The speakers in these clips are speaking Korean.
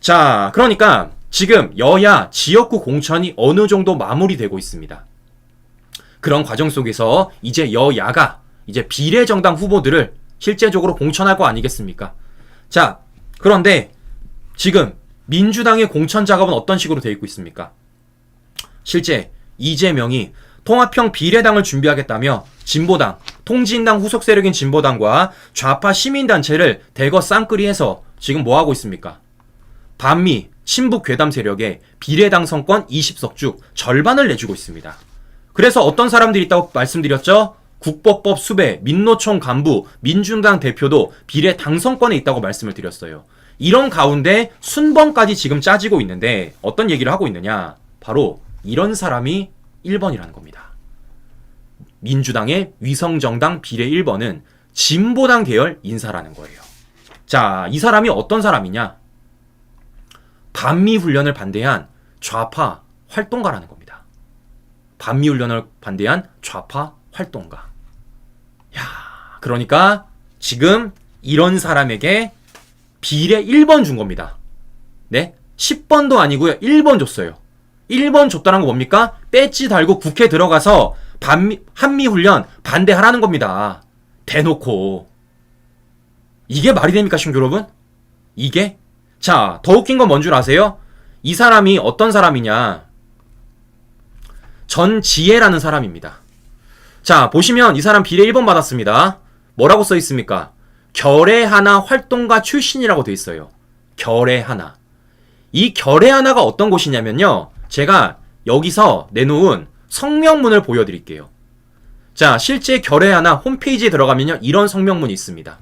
자, 그러니까 지금 여야 지역구 공천이 어느 정도 마무리되고 있습니다. 그런 과정 속에서 이제 여야가 이제 비례정당 후보들을 실제적으로 공천할 거 아니겠습니까? 자, 그런데 지금 민주당의 공천 작업은 어떤 식으로 되어 있고 있습니까? 실제 이재명이 통합형 비례당을 준비하겠다며 진보당, 통진당 후속 세력인 진보당과 좌파 시민단체를 대거 쌍끌이해서 지금 뭐하고 있습니까? 반미, 친북 괴담 세력에 비례당 선권 20석 중 절반을 내주고 있습니다. 그래서 어떤 사람들이 있다고 말씀드렸죠? 국법법 수배, 민노총 간부, 민중당 대표도 비례 당선권에 있다고 말씀을 드렸어요. 이런 가운데 순번까지 지금 짜지고 있는데 어떤 얘기를 하고 있느냐? 바로 이런 사람이 1번이라는 겁니다. 민주당의 위성정당 비례 1번은 진보당 계열 인사라는 거예요. 자, 이 사람이 어떤 사람이냐? 반미 훈련을 반대한 좌파 활동가라는 겁니다. 반미 훈련을 반대한 좌파 활동가. 야, 그러니까 지금 이런 사람에게 비례 1번 준 겁니다. 네? 10번도 아니고요. 1번 줬어요. 1번 줬다는 거 뭡니까? 배지 달고 국회 들어가서 한미 훈련 반대하라는 겁니다. 대놓고. 이게 말이 됩니까, 친구 여러분? 이게? 자, 더 웃긴 건 뭔 줄 아세요? 이 사람이 어떤 사람이냐? 전지혜라는 사람입니다. 자, 보시면 이 사람 비례 1번 받았습니다. 뭐라고 써 있습니까? 결의 하나 활동가 출신이라고 돼 있어요. 결의 하나. 이 결의 하나가 어떤 곳이냐면요. 제가 여기서 내놓은 성명문을 보여드릴게요. 자, 실제 결의 하나 홈페이지에 들어가면요. 이런 성명문이 있습니다.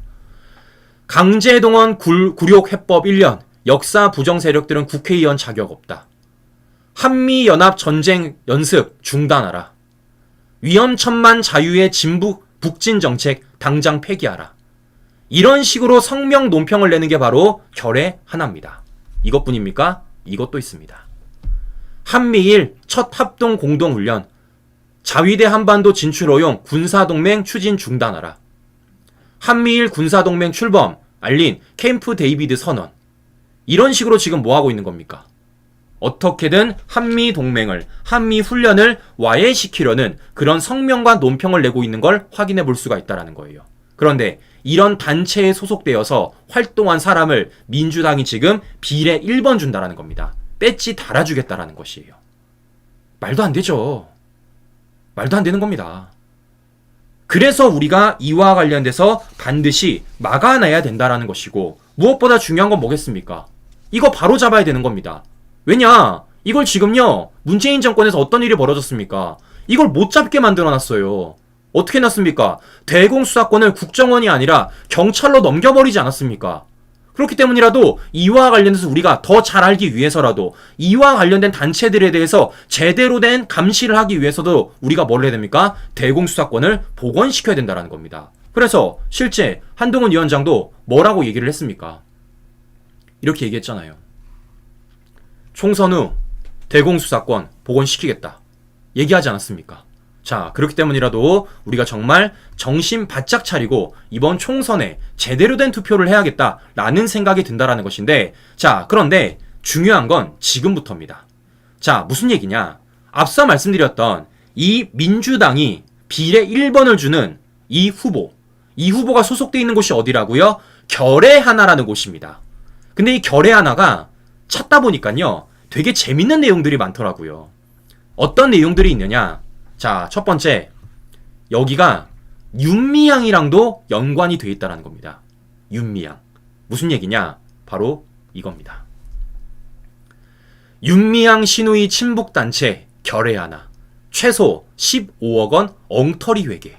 강제동원 굴욕 해법 1년. 역사 부정 세력들은 국회의원 자격 없다. 한미연합 전쟁 연습 중단하라. 위험천만 자유의 진북 북진 정책 당장 폐기하라. 이런 식으로 성명 논평을 내는 게 바로 결의 하나입니다. 이것뿐입니까? 이것도 있습니다. 한미일 첫 합동 공동훈련. 자위대 한반도 진출 허용 군사동맹 추진 중단하라. 한미일 군사동맹 출범 알린 캠프 데이비드 선언. 이런 식으로 지금 뭐 하고 있는 겁니까? 어떻게든 한미 동맹을, 한미 훈련을 와해시키려는 그런 성명과 논평을 내고 있는 걸 확인해 볼 수가 있다는 거예요. 그런데 이런 단체에 소속되어서 활동한 사람을 민주당이 지금 비례 1번 준다라는 겁니다. 배지 달아주겠다라는 것이에요. 말도 안 되죠. 말도 안 되는 겁니다. 그래서 우리가 이와 관련돼서 반드시 막아내야 된다라는 것이고, 무엇보다 중요한 건 뭐겠습니까? 이거 바로 잡아야 되는 겁니다. 왜냐? 이걸 지금요, 문재인 정권에서 어떤 일이 벌어졌습니까? 이걸 못 잡게 만들어놨어요. 어떻게 해놨습니까? 대공수사권을 국정원이 아니라 경찰로 넘겨버리지 않았습니까? 그렇기 때문이라도 이와 관련해서 우리가 더 잘 알기 위해서라도 이와 관련된 단체들에 대해서 제대로 된 감시를 하기 위해서도 우리가 뭘 해야 됩니까? 대공수사권을 복원시켜야 된다는 겁니다. 그래서 실제 한동훈 위원장도 뭐라고 얘기를 했습니까? 이렇게 얘기했잖아요. 총선 후 대공수사권 복원시키겠다. 얘기하지 않았습니까? 자, 그렇기 때문이라도 우리가 정말 정신 바짝 차리고 이번 총선에 제대로 된 투표를 해야겠다라는 생각이 든다라는 것인데, 자, 그런데 중요한 건 지금부터입니다. 자, 무슨 얘기냐? 앞서 말씀드렸던 이 민주당이 비례 1번을 주는 이 후보가 소속되어 있는 곳이 어디라고요? 결의 하나라는 곳입니다. 근데 이 결의 하나가 찾다 보니까요, 되게 재밌는 내용들이 많더라고요. 어떤 내용들이 있느냐? 자, 첫 번째, 여기가 윤미향이랑도 연관이 돼 있다는 겁니다. 윤미향. 무슨 얘기냐? 바로 이겁니다. 윤미향 신우이 친북단체 결의 하나. 최소 15억 원 엉터리 회계.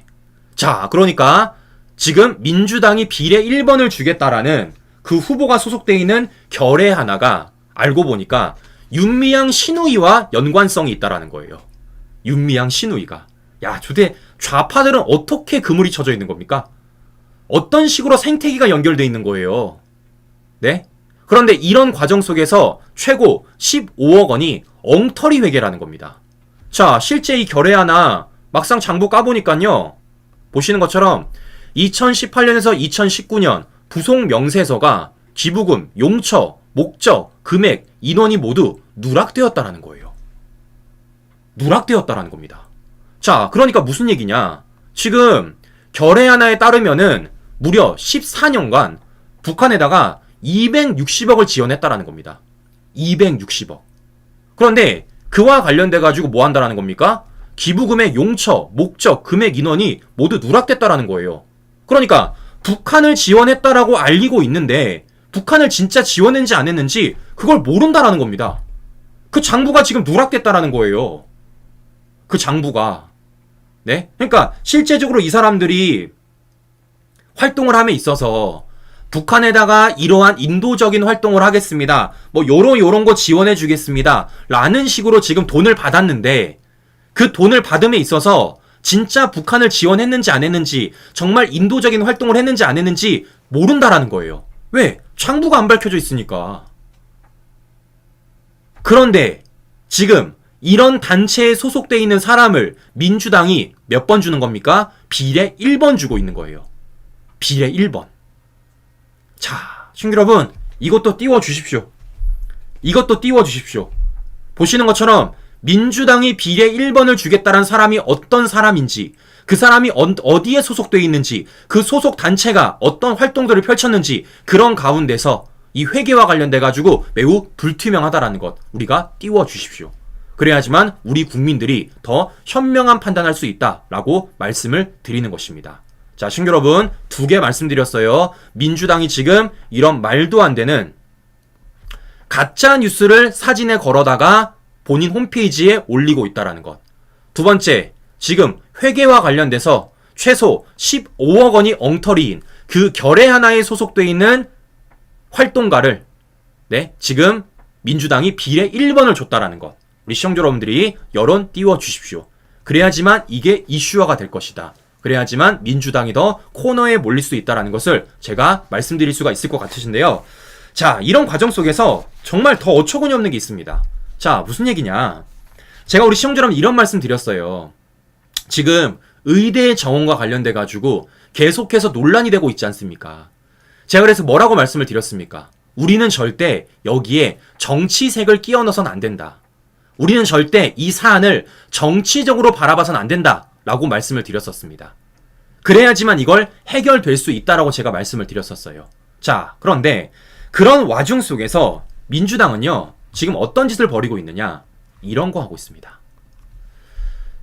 자, 그러니까 지금 민주당이 비례 1번을 주겠다라는 그 후보가 소속되어 있는 결의 하나가 알고 보니까 윤미향 신우이와 연관성이 있다라는 거예요. 윤미향 신우이가. 야, 도대체 좌파들은 어떻게 그물이 쳐져 있는 겁니까? 어떤 식으로 생태계가 연결되어 있는 거예요? 네? 그런데 이런 과정 속에서 최고 15억 원이 엉터리 회계라는 겁니다. 자, 실제 이 결의 하나 막상 장부 까보니까요, 보시는 것처럼 2018년에서 2019년 부속 명세서가 기부금, 용처, 목적, 금액, 인원이 모두 누락되었다라는 거예요. 누락되었다라는 겁니다. 자, 그러니까 무슨 얘기냐? 지금 결의 하나에 따르면은 무려 14년간 북한에다가 260억을 지원했다라는 겁니다. 260억. 그런데 그와 관련돼 가지고 뭐 한다라는 겁니까? 기부금의 용처, 목적, 금액, 인원이 모두 누락됐다라는 거예요. 그러니까 북한을 지원했다라고 알리고 있는데 북한을 진짜 지원했는지 안 했는지 그걸 모른다라는 겁니다. 그 장부가 지금 누락됐다라는 거예요. 그 장부가. 네? 그러니까 실제적으로 이 사람들이 활동을 함에 있어서 북한에다가 이러한 인도적인 활동을 하겠습니다. 뭐 요런 거 지원해 주겠습니다. 라는 식으로 지금 돈을 받았는데 그 돈을 받음에 있어서 진짜 북한을 지원했는지 안 했는지 정말 인도적인 활동을 했는지 안 했는지 모른다라는 거예요. 왜? 장부가 안 밝혀져 있으니까. 그런데 지금 이런 단체에 소속돼 있는 사람을 민주당이 몇 번 주는 겁니까? 비례 1번 주고 있는 거예요. 비례 1번. 자, 시청자 여러분, 이것도 띄워주십시오. 이것도 띄워주십시오. 보시는 것처럼 민주당이 비례 1번을 주겠다는 사람이 어떤 사람인지, 그 사람이 어디에 소속되어 있는지, 그 소속 단체가 어떤 활동들을 펼쳤는지, 그런 가운데서 이 회계와 관련돼 가지고 매우 불투명하다라는 것 우리가 띄워주십시오. 그래야지만 우리 국민들이 더 현명한 판단할 수 있다라고 말씀을 드리는 것입니다. 자, 시청자 여러분, 2개 말씀드렸어요. 민주당이 지금 이런 말도 안 되는 가짜 뉴스를 사진에 걸어다가 본인 홈페이지에 올리고 있다라는 것. 2번째, 지금 회계와 관련돼서 최소 15억 원이 엉터리인 그 결의 하나에 소속되어 있는 활동가를 지금 민주당이 비례 1번을 줬다라는 것. 우리 시청자 여러분들이 여론 띄워주십시오. 그래야지만 이게 이슈화가 될 것이다. 그래야지만 민주당이 더 코너에 몰릴 수 있다는 것을 제가 말씀드릴 수가 있을 것 같으신데요. 자, 이런 과정 속에서 정말 더 어처구니 없는 게 있습니다. 자, 무슨 얘기냐. 제가 우리 시청자 여러분 이런 말씀 드렸어요. 지금 의대 정원과 관련돼 가지고 계속해서 논란이 되고 있지 않습니까? 제가 그래서 뭐라고 말씀을 드렸습니까? 우리는 절대 여기에 정치색을 끼워 넣어서는 안 된다. 우리는 절대 이 사안을 정치적으로 바라봐서는 안 된다. 라고 말씀을 드렸었습니다. 그래야지만 이걸 해결될 수 있다라고 제가 말씀을 드렸었어요. 자, 그런데 그런 와중 속에서 민주당은요, 지금 어떤 짓을 벌이고 있느냐? 이런 거 하고 있습니다.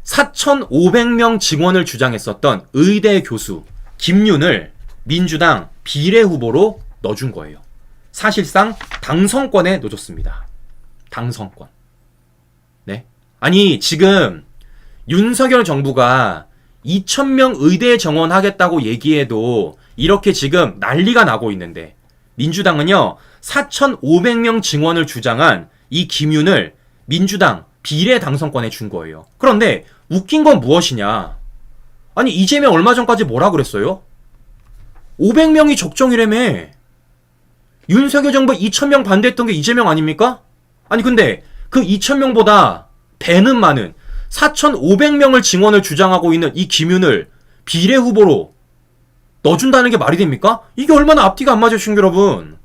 4,500명 증원을 주장했었던 의대 교수 김윤을 민주당 비례 후보로 넣어준 거예요. 사실상 당선권에 넣어줬습니다. 당선권. 네? 아니, 지금 윤석열 정부가 2,000명 의대 정원하겠다고 얘기해도 이렇게 지금 난리가 나고 있는데 민주당은요 4,500명 증원을 주장한 이 김윤을 민주당 비례 당선권에 준 거예요. 그런데 웃긴 건 무엇이냐? 아니 이재명 얼마 전까지 뭐라 그랬어요? 500명이 적정이라며. 윤석열 정부 2,000명 반대했던 게 이재명 아닙니까? 아니 근데 그 2,000명보다 배는 많은 4,500명을 증원을 주장하고 있는 이 김윤을 비례 후보로 넣어준다는 게 말이 됩니까? 이게 얼마나 앞뒤가 안 맞으신 여러분.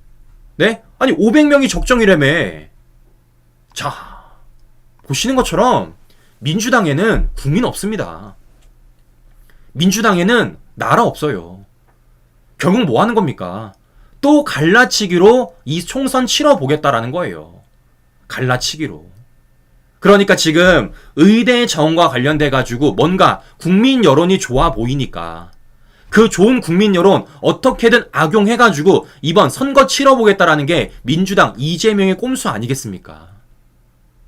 네? 아니 500명이 적정이라며. 자, 보시는 것처럼 민주당에는 국민 없습니다. 민주당에는 나라 없어요. 결국 뭐 하는 겁니까? 또 갈라치기로 이 총선 치러보겠다라는 거예요. 갈라치기로. 그러니까 지금 의대 정원과 관련돼 가지고 뭔가 국민 여론이 좋아 보이니까 그 좋은 국민 여론 어떻게든 악용해 가지고 이번 선거 치러보겠다라는 게 민주당 이재명의 꼼수 아니겠습니까?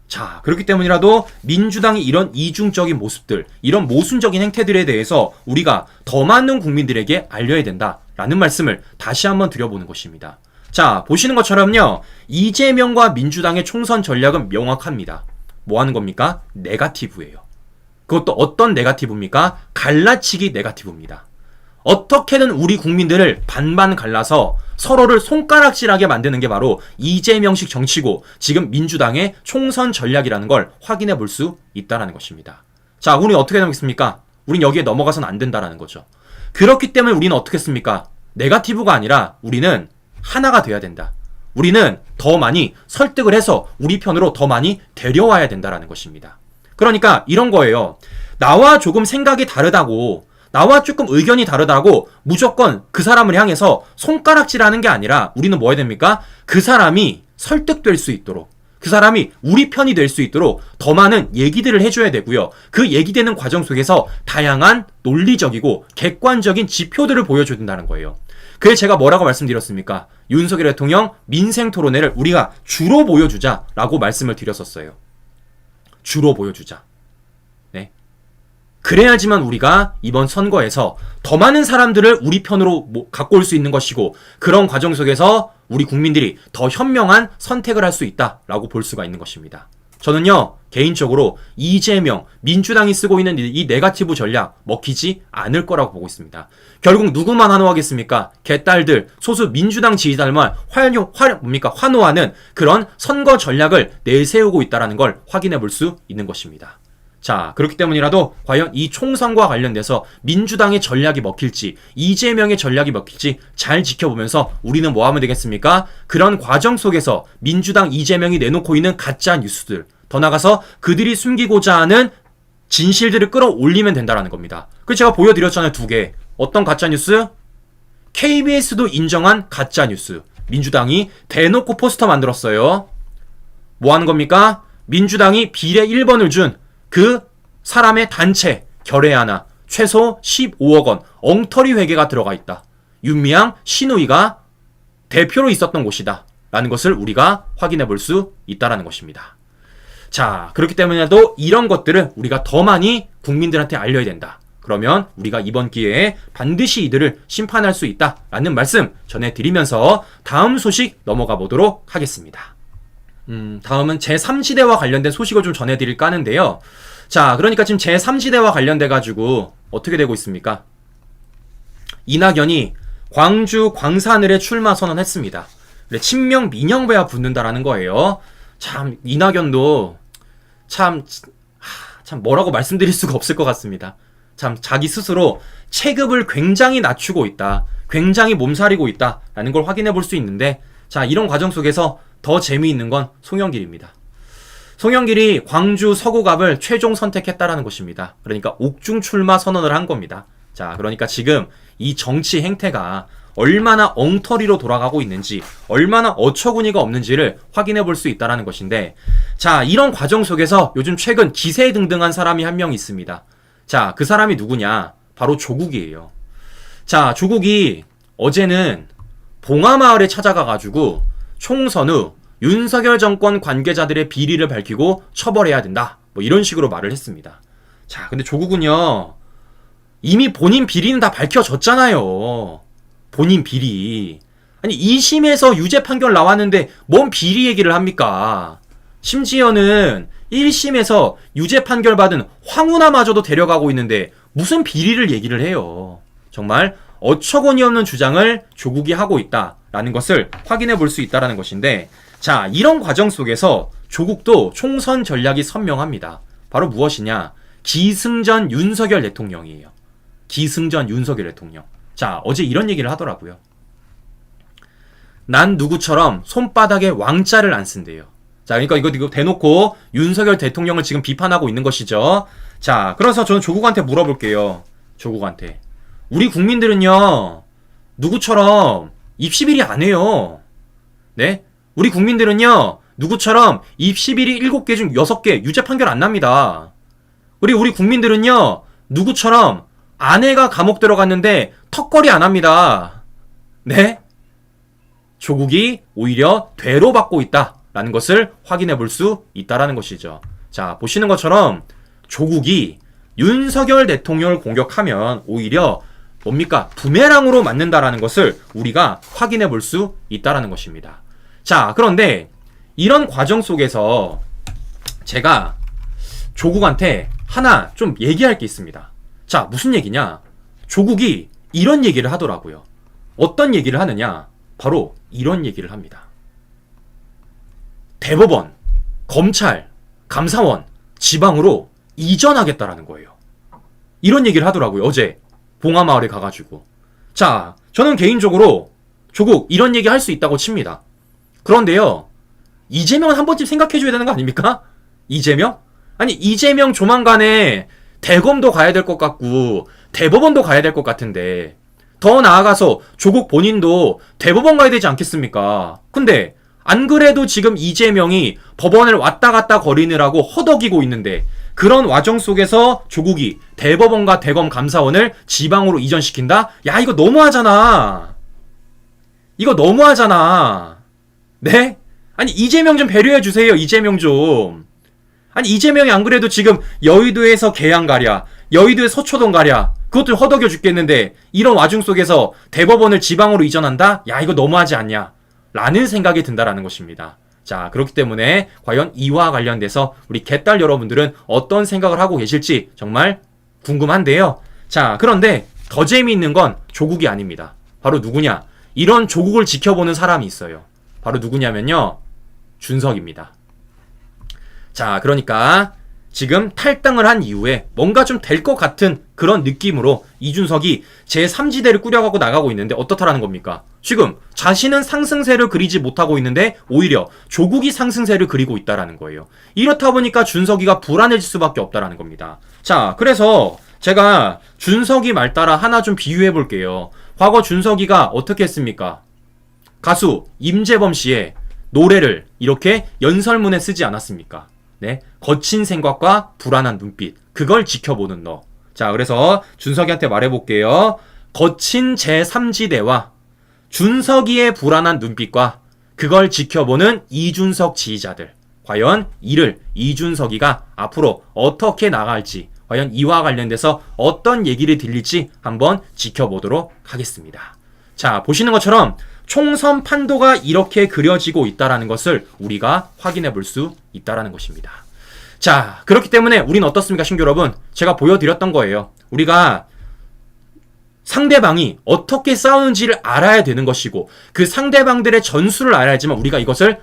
자, 그렇기 때문이라도 민주당이 이런 이중적인 모습들, 이런 모순적인 행태들에 대해서 우리가 더 많은 국민들에게 알려야 된다라는 말씀을 다시 한번 드려보는 것입니다. 자, 보시는 것처럼요, 이재명과 민주당의 총선 전략은 명확합니다. 뭐 하는 겁니까? 네거티브예요. 그것도 어떤 네거티브입니까? 갈라치기 네거티브입니다. 어떻게든 우리 국민들을 반반 갈라서 서로를 손가락질하게 만드는 게 바로 이재명식 정치고 지금 민주당의 총선 전략이라는 걸 확인해 볼 수 있다는 것입니다. 자, 우리 어떻게 되겠습니까? 우린 여기에 넘어가서는 안 된다는 거죠. 그렇기 때문에 우리는 어떻게 했습니까? 네거티브가 아니라 우리는 하나가 돼야 된다. 우리는 더 많이 설득을 해서 우리 편으로 더 많이 데려와야 된다라는 것입니다. 그러니까 이런 거예요. 나와 조금 생각이 다르다고, 나와 조금 의견이 다르다고 무조건 그 사람을 향해서 손가락질하는 게 아니라 우리는 뭐 해야 됩니까? 그 사람이 설득될 수 있도록, 그 사람이 우리 편이 될 수 있도록 더 많은 얘기들을 해줘야 되고요. 그 얘기되는 과정 속에서 다양한 논리적이고 객관적인 지표들을 보여줘야 된다는 거예요. 그래서 제가 뭐라고 말씀드렸습니까? 윤석열 대통령 민생 토론회를 우리가 주로 보여주자라고 말씀을 드렸었어요. 주로 보여주자. 네. 그래야지만 우리가 이번 선거에서 더 많은 사람들을 우리 편으로 갖고 올 수 있는 것이고, 그런 과정 속에서 우리 국민들이 더 현명한 선택을 할 수 있다라고 볼 수가 있는 것입니다. 저는요, 개인적으로 이재명, 민주당이 쓰고 있는 이 네거티브 전략 먹히지 않을 거라고 보고 있습니다. 결국 누구만 환호하겠습니까? 개딸들, 소수 민주당 지지자들만 환호하는 그런 선거 전략을 내세우고 있다는 걸 확인해 볼 수 있는 것입니다. 자, 그렇기 때문이라도 과연 이 총선과 관련돼서 민주당의 전략이 먹힐지, 이재명의 전략이 먹힐지 잘 지켜보면서 우리는 뭐 하면 되겠습니까? 그런 과정 속에서 민주당 이재명이 내놓고 있는 가짜 뉴스들, 더 나가서 그들이 숨기고자 하는 진실들을 끌어올리면 된다는 겁니다. 그래서 제가 보여드렸잖아요, 2개. 어떤 가짜 뉴스? KBS도 인정한 가짜 뉴스. 민주당이 대놓고 포스터 만들었어요. 뭐 하는 겁니까? 민주당이 비례 1번을 준 그 사람의 단체 결의 하나 최소 15억 원 엉터리 회계가 들어가 있다. 윤미향, 신우이가 대표로 있었던 곳이다 라는 것을 우리가 확인해 볼 수 있다는 것입니다. 자, 그렇기 때문에도 이런 것들을 우리가 더 많이 국민들한테 알려야 된다. 그러면 우리가 이번 기회에 반드시 이들을 심판할 수 있다라는 말씀 전해드리면서 다음 소식 넘어가 보도록 하겠습니다. 다음은 제3지대와 관련된 소식을 좀 전해드릴까 하는데요. 자, 그러니까 지금 제3지대와 관련돼가지고 어떻게 되고 있습니까? 이낙연이 광주 광산을에 출마 선언했습니다. 그래, 친명 민영배와 붙는다라는 거예요. 참, 이낙연도 참 뭐라고 말씀드릴 수가 없을 것 같습니다. 참, 자기 스스로 체급을 굉장히 낮추고 있다, 굉장히 몸살이고 있다라는 걸 확인해 볼 수 있는데, 자, 이런 과정 속에서 더 재미있는 건 송영길입니다. 송영길이 광주 서구갑을 최종 선택했다라는 것입니다. 그러니까 옥중 출마 선언을 한 겁니다. 자, 그러니까 지금 이 정치 행태가 얼마나 엉터리로 돌아가고 있는지, 얼마나 어처구니가 없는지를 확인해 볼 수 있다는 것인데, 자, 이런 과정 속에서 요즘 최근 기세등등한 사람이 한 명 있습니다. 자, 그 사람이 누구냐? 바로 조국이에요. 자, 조국이 어제는 봉하마을에 찾아가가지고 총선 후 윤석열 정권 관계자들의 비리를 밝히고 처벌해야 된다, 뭐 이런 식으로 말을 했습니다. 자, 근데 조국은요, 이미 본인 비리는 다 밝혀졌잖아요. 본인 비리. 아니, 2심에서 유죄 판결 나왔는데 뭔 비리 얘기를 합니까? 심지어는 1심에서 유죄 판결 받은 황운하마저도 데려가고 있는데 무슨 비리를 얘기를 해요. 정말 어처구니 없는 주장을 조국이 하고 있다라는 것을 확인해 볼 수 있다는 것인데, 자, 이런 과정 속에서 조국도 총선 전략이 선명합니다. 바로 무엇이냐? 기승전 윤석열 대통령이에요. 기승전 윤석열 대통령. 자, 어제 이런 얘기를 하더라고요. 난 누구처럼 손바닥에 왕자를 안 쓴대요. 자, 그러니까 이거 대놓고 윤석열 대통령을 지금 비판하고 있는 것이죠. 자, 그래서 저는 조국한테 물어볼게요. 조국한테. 우리 국민들은요, 누구처럼 입시 비리 안 해요. 네? 우리 국민들은요, 누구처럼 입시 비리 7개 중 6개 유죄 판결 안 납니다. 우리 국민들은요, 누구처럼 아내가 감옥 들어갔는데 턱걸이 안 합니다. 네? 조국이 오히려 되로받고 있다라는 것을 확인해 볼 수 있다라는 것이죠. 자, 보시는 것처럼 조국이 윤석열 대통령을 공격하면 오히려 뭡니까? 부메랑으로 맞는다라는 것을 우리가 확인해 볼 수 있다라는 것입니다. 자, 그런데 이런 과정 속에서 제가 조국한테 하나 좀 얘기할 게 있습니다. 자, 무슨 얘기냐? 조국이 이런 얘기를 하더라고요. 어떤 얘기를 하느냐? 바로 이런 얘기를 합니다. 대법원, 검찰, 감사원, 지방으로 이전하겠다라는 거예요. 이런 얘기를 하더라고요. 어제 봉하마을에 가가지고. 자, 저는 개인적으로 조국 이런 얘기 할 수 있다고 칩니다. 그런데요, 이재명은 한 번쯤 생각해줘야 되는 거 아닙니까? 이재명? 아니, 이재명 조만간에 대검도 가야 될 것 같고 대법원도 가야 될 것 같은데, 더 나아가서 조국 본인도 대법원 가야 되지 않겠습니까? 근데 안 그래도 지금 이재명이 법원을 왔다 갔다 거리느라고 허덕이고 있는데, 그런 와정 속에서 조국이 대법원과 대검 감사원을 지방으로 이전시킨다? 야, 이거 너무하잖아. 이거 너무하잖아. 네? 아니, 이재명 좀 배려해주세요. 이재명 좀. 아니, 이재명이 안 그래도 지금 여의도에서 계양 가랴, 여의도에 서초동 가랴, 그것도 허덕여 죽겠는데, 이런 와중 속에서 대법원을 지방으로 이전한다? 야, 이거 너무하지 않냐? 라는 생각이 든다라는 것입니다. 자, 그렇기 때문에 과연 이와 관련돼서 우리 개딸 여러분들은 어떤 생각을 하고 계실지 정말 궁금한데요. 자, 그런데 더 재미있는 건 조국이 아닙니다. 바로 누구냐? 이런 조국을 지켜보는 사람이 있어요. 바로 누구냐면요, 준석입니다. 자, 그러니까 지금 탈당을 한 이후에 뭔가 좀 될 것 같은 그런 느낌으로 이준석이 제3지대를 꾸려가고 나가고 있는데, 어떻다라는 겁니까? 지금 자신은 상승세를 그리지 못하고 있는데 오히려 조국이 상승세를 그리고 있다라는 거예요. 이렇다 보니까 준석이가 불안해질 수밖에 없다라는 겁니다. 자, 그래서 제가 준석이 말 따라 하나 좀 비유해 볼게요. 과거 준석이가 어떻게 했습니까? 가수 임재범 씨의 노래를 이렇게 연설문에 쓰지 않았습니까? 네, 거친 생각과 불안한 눈빛, 그걸 지켜보는 너. 자, 그래서 준석이한테 말해볼게요. 거친 제3지대와 준석이의 불안한 눈빛과 그걸 지켜보는 이준석 지지자들, 과연 이를 이준석이가 앞으로 어떻게 나갈지, 과연 이와 관련돼서 어떤 얘기를 들릴지 한번 지켜보도록 하겠습니다. 자, 보시는 것처럼 총선 판도가 이렇게 그려지고 있다는 것을 우리가 확인해 볼 수 있다는 것입니다. 자, 그렇기 때문에 우리는 어떻습니까, 신규 여러분? 제가 보여드렸던 거예요. 우리가 상대방이 어떻게 싸우는지를 알아야 되는 것이고, 그 상대방들의 전술을 알아야지만 우리가 이것을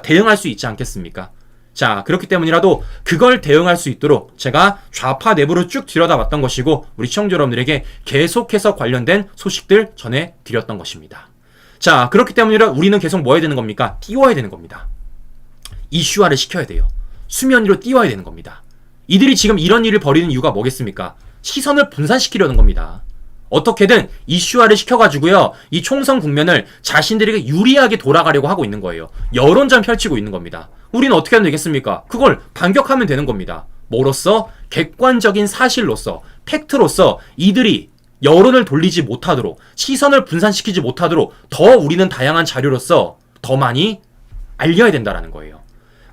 대응할 수 있지 않겠습니까? 자, 그렇기 때문이라도 그걸 대응할 수 있도록 제가 좌파 내부를 쭉 들여다봤던 것이고, 우리 시청자 여러분들에게 계속해서 관련된 소식들 전해드렸던 것입니다. 자, 그렇기 때문이라 우리는 계속 뭐 해야 되는 겁니까? 띄워야 되는 겁니다. 이슈화를 시켜야 돼요. 수면 위로 띄워야 되는 겁니다. 이들이 지금 이런 일을 벌이는 이유가 뭐겠습니까? 시선을 분산시키려는 겁니다. 어떻게든 이슈화를 시켜가지고요, 이 총선 국면을 자신들에게 유리하게 돌아가려고 하고 있는 거예요. 여론전 펼치고 있는 겁니다. 우리는 어떻게 하면 되겠습니까? 그걸 반격하면 되는 겁니다. 뭐로써? 객관적인 사실로서, 팩트로서 이들이 여론을 돌리지 못하도록, 시선을 분산시키지 못하도록 더 우리는 다양한 자료로서 더 많이 알려야 된다는 거예요.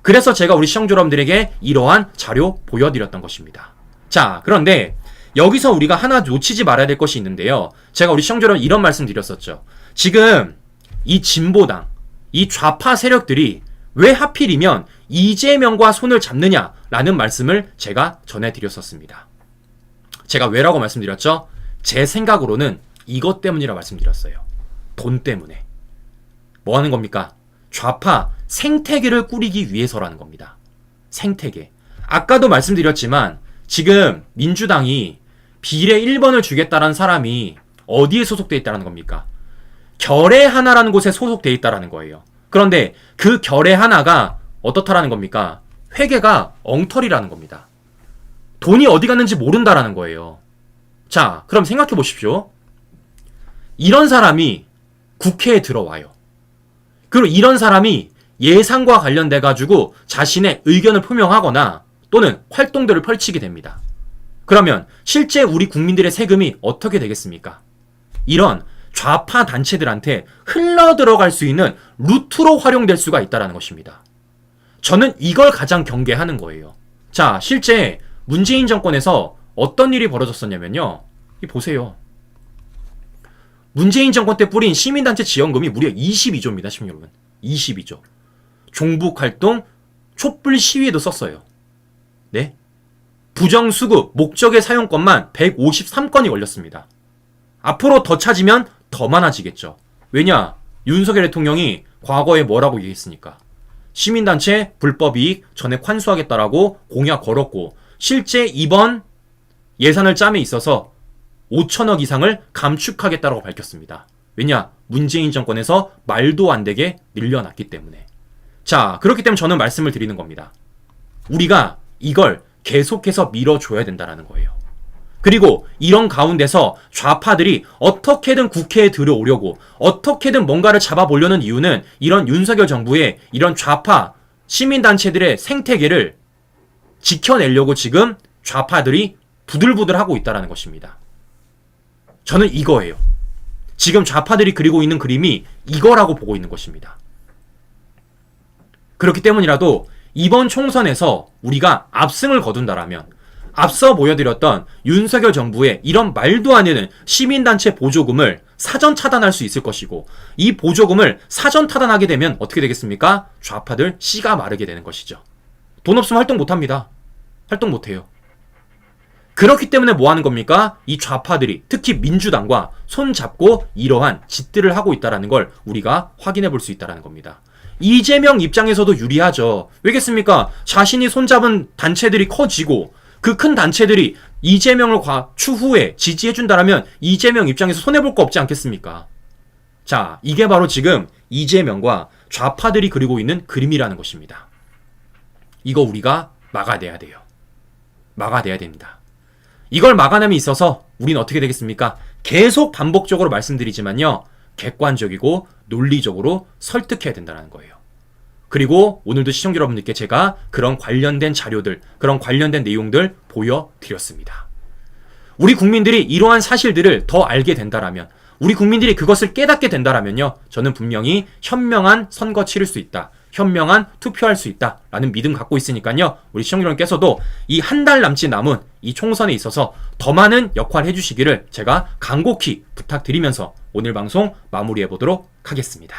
그래서 제가 우리 시청자 여러분들에게 이러한 자료 보여드렸던 것입니다. 자, 그런데 여기서 우리가 하나 놓치지 말아야 될 것이 있는데요. 제가 우리 시청자 여러분 이런 말씀 드렸었죠. 지금 이 진보당, 이 좌파 세력들이 왜 하필이면 이재명과 손을 잡느냐라는 말씀을 제가 전해드렸었습니다. 제가 왜라고 말씀드렸죠? 제 생각으로는 이것 때문이라 말씀드렸어요. 돈 때문에. 뭐 하는 겁니까? 좌파 생태계를 꾸리기 위해서라는 겁니다. 생태계. 아까도 말씀드렸지만 지금 민주당이 비례 1번을 주겠다라는 사람이 어디에 소속돼 있다는 겁니까? 결의 하나라는 곳에 소속돼 있다는 거예요. 그런데 그 결의 하나가 어떻다라는 겁니까? 회계가 엉터리라는 겁니다. 돈이 어디 갔는지 모른다라는 거예요. 자, 그럼 생각해 보십시오. 이런 사람이 국회에 들어와요. 그리고 이런 사람이 예산과 관련돼 가지고 자신의 의견을 표명하거나 또는 활동들을 펼치게 됩니다. 그러면 실제 우리 국민들의 세금이 어떻게 되겠습니까? 이런 좌파 단체들한테 흘러 들어갈 수 있는 루트로 활용될 수가 있다는 것입니다. 저는 이걸 가장 경계하는 거예요. 자, 실제 문재인 정권에서 어떤 일이 벌어졌었냐면요. 보세요. 문재인 정권 때 뿌린 시민단체 지원금이 무려 22조입니다. 시민 여러분. 22조. 종북활동, 촛불 시위에도 썼어요. 네? 부정수급, 목적의 사용권만 153건이 걸렸습니다. 앞으로 더 찾으면 더 많아지겠죠. 왜냐? 윤석열 대통령이 과거에 뭐라고 얘기했으니까. 시민단체 불법이익 전액 환수하겠다라고 공약 걸었고, 실제 이번 예산을 짬에 있어서 5천억 이상을 감축하겠다라고 밝혔습니다. 왜냐? 문재인 정권에서 말도 안 되게 늘려놨기 때문에. 자, 그렇기 때문에 저는 말씀을 드리는 겁니다. 우리가 이걸 계속해서 밀어줘야 된다는 거예요. 그리고 이런 가운데서 좌파들이 어떻게든 국회에 들어오려고 어떻게든 뭔가를 잡아보려는 이유는 이런 윤석열 정부의 이런 좌파 시민단체들의 생태계를 지켜내려고 지금 좌파들이 부들부들하고 있다는 것입니다. 저는 이거예요. 지금 좌파들이 그리고 있는 그림이 이거라고 보고 있는 것입니다. 그렇기 때문이라도 이번 총선에서 우리가 압승을 거둔다라면 앞서 보여드렸던 윤석열 정부의 이런 말도 안 되는 시민단체 보조금을 사전 차단할 수 있을 것이고, 이 보조금을 사전 차단하게 되면 어떻게 되겠습니까? 좌파들 씨가 마르게 되는 것이죠. 돈 없으면 활동 못합니다. 활동 못해요. 그렇기 때문에 뭐 하는 겁니까? 이 좌파들이 특히 민주당과 손잡고 이러한 짓들을 하고 있다는 걸 우리가 확인해 볼 수 있다는 겁니다. 이재명 입장에서도 유리하죠. 왜겠습니까? 자신이 손잡은 단체들이 커지고 그 큰 단체들이 이재명을 추후에 지지해준다면 이재명 입장에서 손해볼 거 없지 않겠습니까? 자, 이게 바로 지금 이재명과 좌파들이 그리고 있는 그림이라는 것입니다. 이거 우리가 막아내야 돼요. 막아내야 됩니다. 이걸 막아냄에 있어서 우리는 어떻게 되겠습니까? 계속 반복적으로 말씀드리지만요, 객관적이고 논리적으로 설득해야 된다는 거예요. 그리고 오늘도 시청자 여러분들께 제가 그런 관련된 자료들, 그런 관련된 내용들 보여드렸습니다. 우리 국민들이 이러한 사실들을 더 알게 된다라면, 우리 국민들이 그것을 깨닫게 된다라면요, 저는 분명히 현명한 선거 치를 수 있다, 현명한 투표할 수 있다라는 믿음 갖고 있으니까요, 우리 시청자 여러분께서도 이 한 달 남짓 남은 이 총선에 있어서 더 많은 역할을 해주시기를 제가 간곡히 부탁드리면서 오늘 방송 마무리해 보도록 하겠습니다.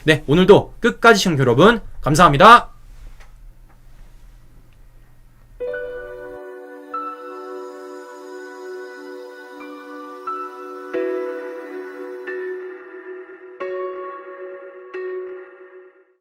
네, 오늘도 끝까지 시청자 여러분 감사합니다.